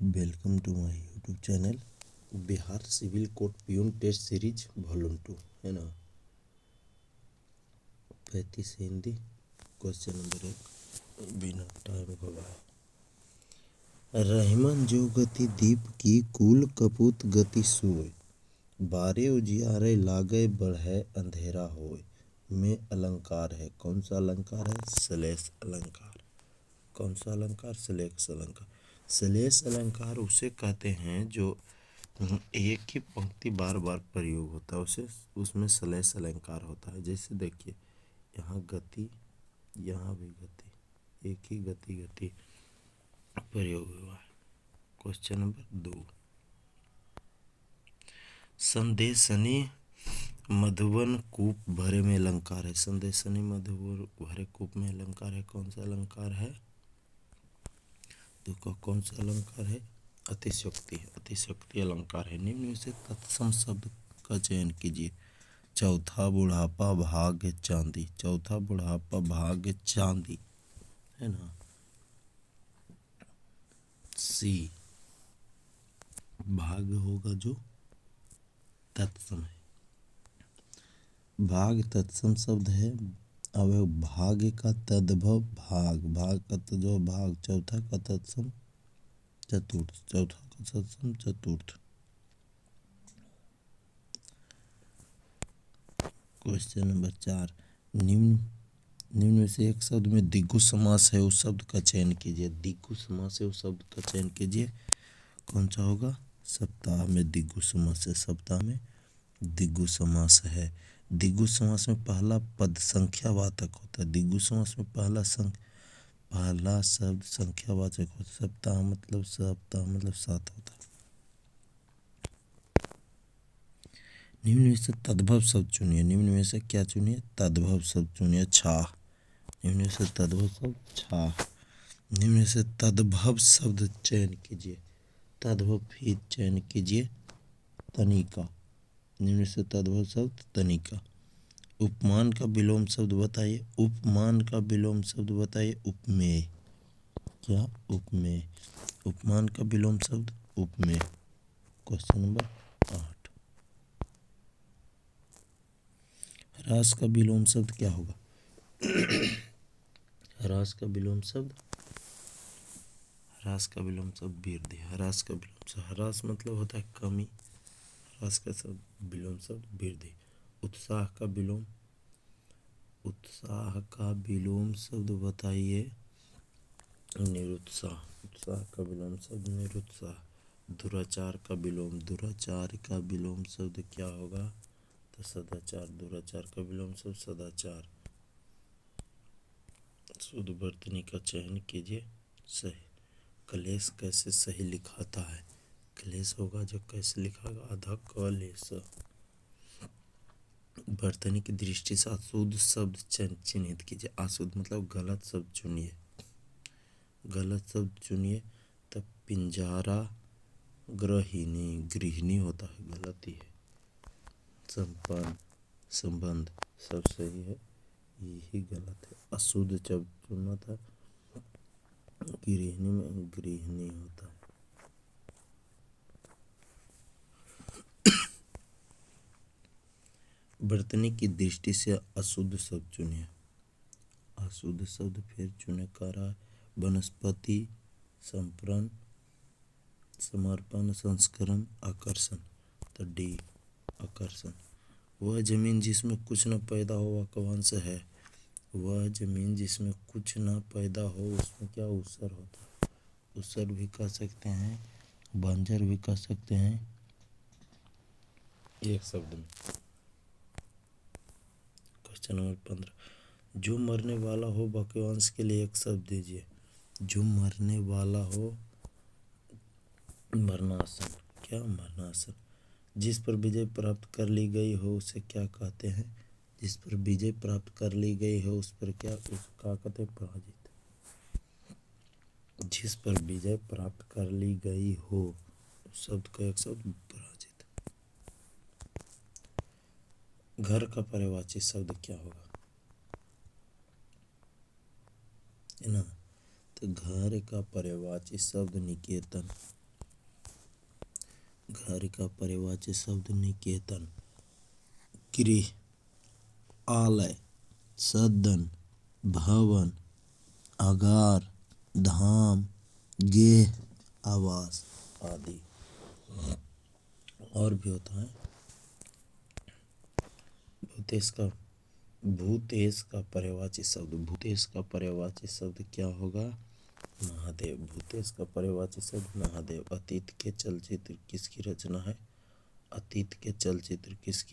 Welcome to my YouTube channel Bihar civil court peon test series volume 2 है ना। 35 Hindi question number 1 बिना time गवाए। रहमन जो गति दीप की कुल कपूत गति सोए, बारे उजियारे लागे बढ़े अंधेरा होए में अलंकार है। कौन सा अलंकार है? श्लेष अलंकार। कौन सा अलंकार? श्लेष अलंकार। श्लेष अलंकार उसे कहते हैं जो एक ही पंक्ति बार बार प्रयोग होता है, उसे उसमें श्लेष अलंकार होता है। जैसे देखिए यहाँ गति, यहाँ भी गति, एक ही गति प्रयोग हुआ है। क्वेश्चन नंबर 2, संदेशनी मधुवन कूप भरे में अलंकार है। संदेशनी मधुवन भरे कूप में अलंकार है। कौन सा अलंकार है? देखो कौन सा अलंकार है? अतिशयोक्ति। अतिशयोक्ति अलंकार है। निम्न में से तत्सम शब्द का चयन कीजिए। चौथा बुढ़ापा भाग्य चांदी। चौथा बुढ़ापा भाग्य चांदी है ना। सी भाग्य होगा जो तत्सम है। भाग तत्सम शब्द है। अब भाग्य का तद्भव भाग, भाग का तद्भव भाग। चौथा का तत्सम चतुर्थ। चौथा का तत्सम चतुर्थ। क्वेश्चन नंबर 4, निम्न में से एक शब्द में द्विगु समास है, उस शब्द का चयन कीजिए। द्विगु समास है, उस शब्द का चयन कीजिए। कौन सा होगा? सप्ताह में द्विगु समास है। सप्ताह में द्विगु समास है। द्विगु समास में पहला पद संख्यावाचक होता है। द्विगु समास में पहला शब्द संख्यावाचक होता है। सप्ताह मतलब 7 होता है। निम्न में से तद्भव शब्द चुनिए। निम्न में से क्या चुनिए? तद्भव शब्द चुनिए। छाह। निम्न में से तद्भव शब्द छाह। निम्न में से तद्भव शब्द चयन कीजिए। तद्भव फिर चयन कीजिए। तनिका। निम्न में से तद्भव शब्द तनिका। उपमान का विलोम शब्द बताइए। उपमान का विलोम शब्द बताइए। उपमेय। क्या? उपमेय। उपमान का विलोम शब्द उपमेय। क्वेश्चन नंबर 8, ह्रास का विलोम शब्द क्या होगा? ह्रास का विलोम शब्द वृद्धि। ह्रास का विलोम शब्द, ह्रास मतलब होता है कमी। ह्रास का विलोम शब्द वृद्धि। उत्साह का विलोम शब्द बताइए। निरुत्साह। उत्साह का विलोम शब्द निरुत्साह। दुराचार का विलोम शब्द क्या होगा? तो सदाचार। दुराचार का विलोम शब्द सदाचार। शुद्ध वर्तनी का चयन कीजिए। सही। क्लेश कैसे सही लिखाता है? क्लेश होगा जो कैसे लिखागा? आधा क्लेश। वर्तनी की दृष्टि से अशुद्ध शब्द चिन्हित कीजिए। अशुद्ध मतलब गलत शब्द चुनिए। गलत शब्द चुनिए। तब पिंजारा गृहिणी होता है, गलत ही है। संपन्न संबंध सब सही है, यही गलत है। अशुद्ध शब्द चुनना था। गृहिणी में गृहिणी होता है। वर्तनी की दृष्टि से अशुद्ध शब्द चुनिए। अशुद्ध शब्द फिर चुने। करा वनस्पति, संपन्न, समर्पण, संस्करण, आकर्षण। तो डी आकर्षण। वह जमीन जिसमें कुछ न पैदा हो वह कौन सा है? वह जमीन जिसमें कुछ न पैदा हो उसमें क्या ऊसर होता है? ऊसर भी कह सकते हैं, बंजर भी कह सकते हैं, एक शब्द में। क्वेश्चन नंबर 15, जो मरने वाला हो वाक्यांश के लिए एक शब्द दीजिए। जो मरने वाला हो, मरणासन। क्या? मरणासन। जिस पर विजय प्राप्त कर ली गई हो उसे क्या कहते हैं? जिस पर विजय प्राप्त कर ली गई हो उस पर क्या कहते हैं? पराजित। जिस पर विजय प्राप्त कर ली गई हो उस शब्द का एक शब्द पराजित। घर का पर्यायवाची शब्द क्या होगा? है ना। तो घर का पर्यायवाची शब्द निकेतन। घर का पर्यायवाची शब्द निकेतन, गृह, आलय, सदन, भवन, आगार, धाम, गेह, आवास आदि। और भी होता है। भूतेश का पर्यायवाची शब्द क्या होगा? महादेव। भूतेश का पर्यायवाची शब्द महादेव। अतीत के चलचित्र किसकी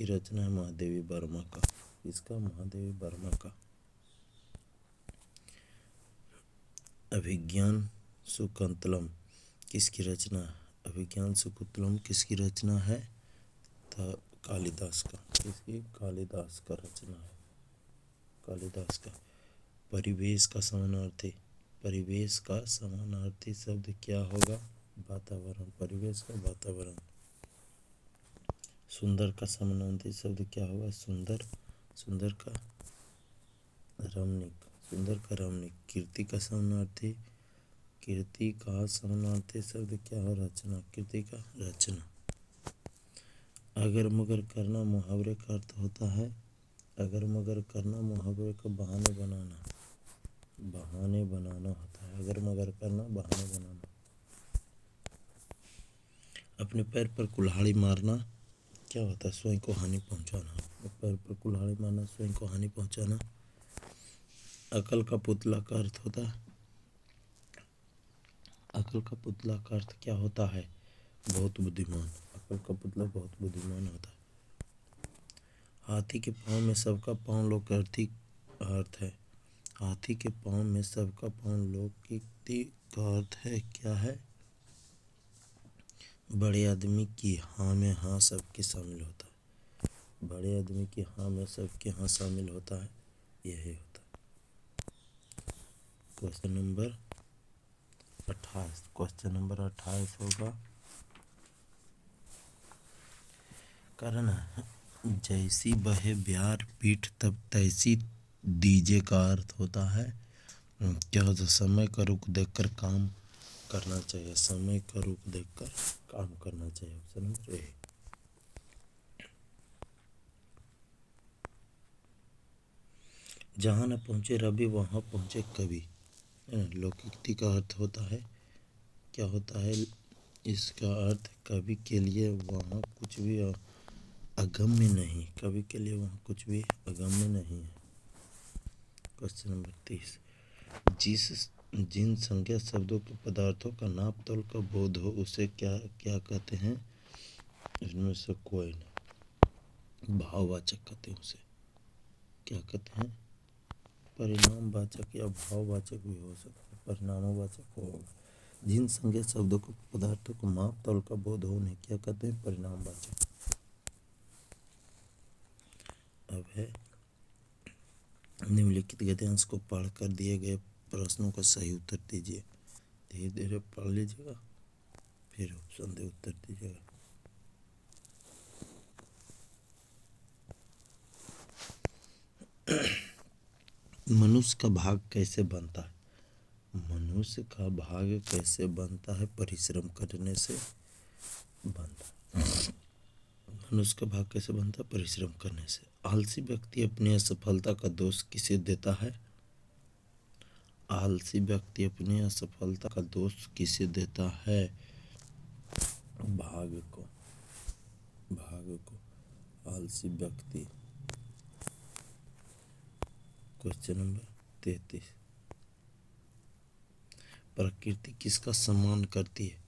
रचना है? महादेवी वर्मा का। किसका? महादेवी वर्मा का। अभिज्ञान शाकुंतलम किसकी रचना है? किसकी रचना है? तो कालिदास का। किसकी? कालिदास का रचना है। कालिदास का। परिवेश का समानार्थी शब्द क्या होगा? वातावरण। परिवेश का वातावरण। सुंदर का समानार्थी शब्द क्या होगा? सुंदर का रमणीक। कीर्ति का समानार्थी शब्द क्या हो? रचना। कीर्ति का रचना। अगर मगर करना मुहावरे का अर्थ होता है। अगर मगर करना मुहावरे का बहाने बनाना होता है। अगर मगर करना बहाने बनाना। अपने पैर पर कुल्हाड़ी मारना क्या होता है? स्वयं को हानि पहुंचाना। अपने पैर पर कुल्हाड़ी मारना स्वयं को हानि पहुंचाना। अकल का पुतला का अर्थ होता है। अकल का पुतला का अर्थ क्या होता है? बहुत बुद्धिमान। अकल का पुतला बहुत बुद्धिमान होता है। हाथी के पाँव में सबका पाँव लौकिक अर्थ है। हाथी के पाँव में सबका पाँव लौकिक का अर्थ है। क्या है? बड़े आदमी की हाँ में हाँ सबके शामिल होता है। बड़े आदमी की हाँ में सबके हाँ शामिल होता है। यही होता है। क्वेश्चन नंबर 28 होगा। करना जैसी बहे ब्यार पीठ तब तैसी दीजे का अर्थ होता है। क्या होता? समय का रुख देखकर काम करना चाहिए। समय का रुख देखकर काम करना चाहिए। Option number A. जहाँ न पहुँचे रवि वहाँ पहुँचे कवि। लौकिकता का अर्थ होता है। क्या होता है इसका अर्थ? कवि के लिए वहाँ कुछ भी अगम्य नहीं। कवि के लिए वहाँ कुछ भी अगम्य नहीं है। Question number 30। जिन संज्ञा शब्दों के पदार्थों का नाप तोल का बोध हो उसे क्या कहते हैं? इसमें से कोई नहीं। भाववाचक कहते हैं उसे। क्या कहते हैं? परिणामवाचक या भाववाचक भी हो सकता है। परिणामवाचक होगा। जिन संज्ञा शब्दों को पदार्थों को माप तौल का बोध हो उन्हें क्या कहते हैं? परिणामवाचक। अब है निम्नलिखित गद्यांश को पढ़कर दिए गए प्रश्नों का सही उत्तर दीजिए। धीरे धीरे पढ़ लीजिएगा फिर ऑप्शन दे उत्तर दीजिएगा। मनुष्य का भाग कैसे बनता है? मनुष्य का भाग कैसे बनता है? परिश्रम करने से बनता है। मनुष्य का भाग कैसे बनता है? परिश्रम करने से। आलसी व्यक्ति अपनी असफलता का दोष किसे देता है? आलसी व्यक्ति अपनी असफलता का दोष किसे देता है? भाग को। आलसी व्यक्ति। Question number 33। प्रकृति किसका सम्मान करती है?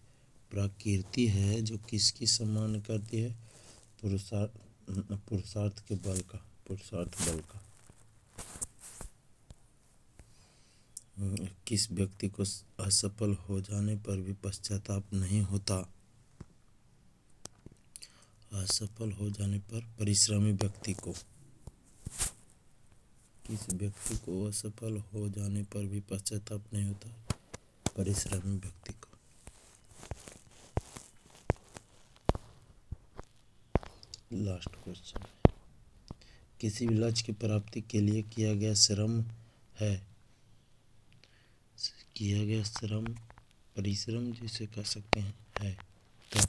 प्रकृति है जो किसकी सम्मान करती है? पुरुषार्थ बल का। किस व्यक्ति को असफल हो जाने पर भी पश्चाताप नहीं होता? असफल हो जाने पर परिश्रमी व्यक्ति को। किस व्यक्ति को असफल हो जाने पर भी पश्चाताप नहीं होता? परिश्रमी व्यक्ति को। Last question. किसी भी लक्ष्य की प्राप्ति के लिए किया गया श्रम परिश्रम जिसे कह सकते हैं है। तो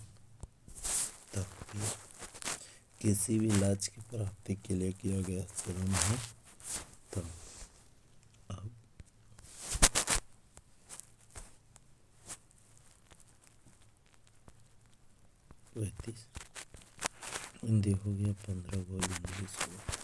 किसी भी लक्ष्य की प्राप्ति के लिए किया गया श्रम है। तो अब 35 हिंदी हो गया, 15 गोल इंग्लिश हो गया।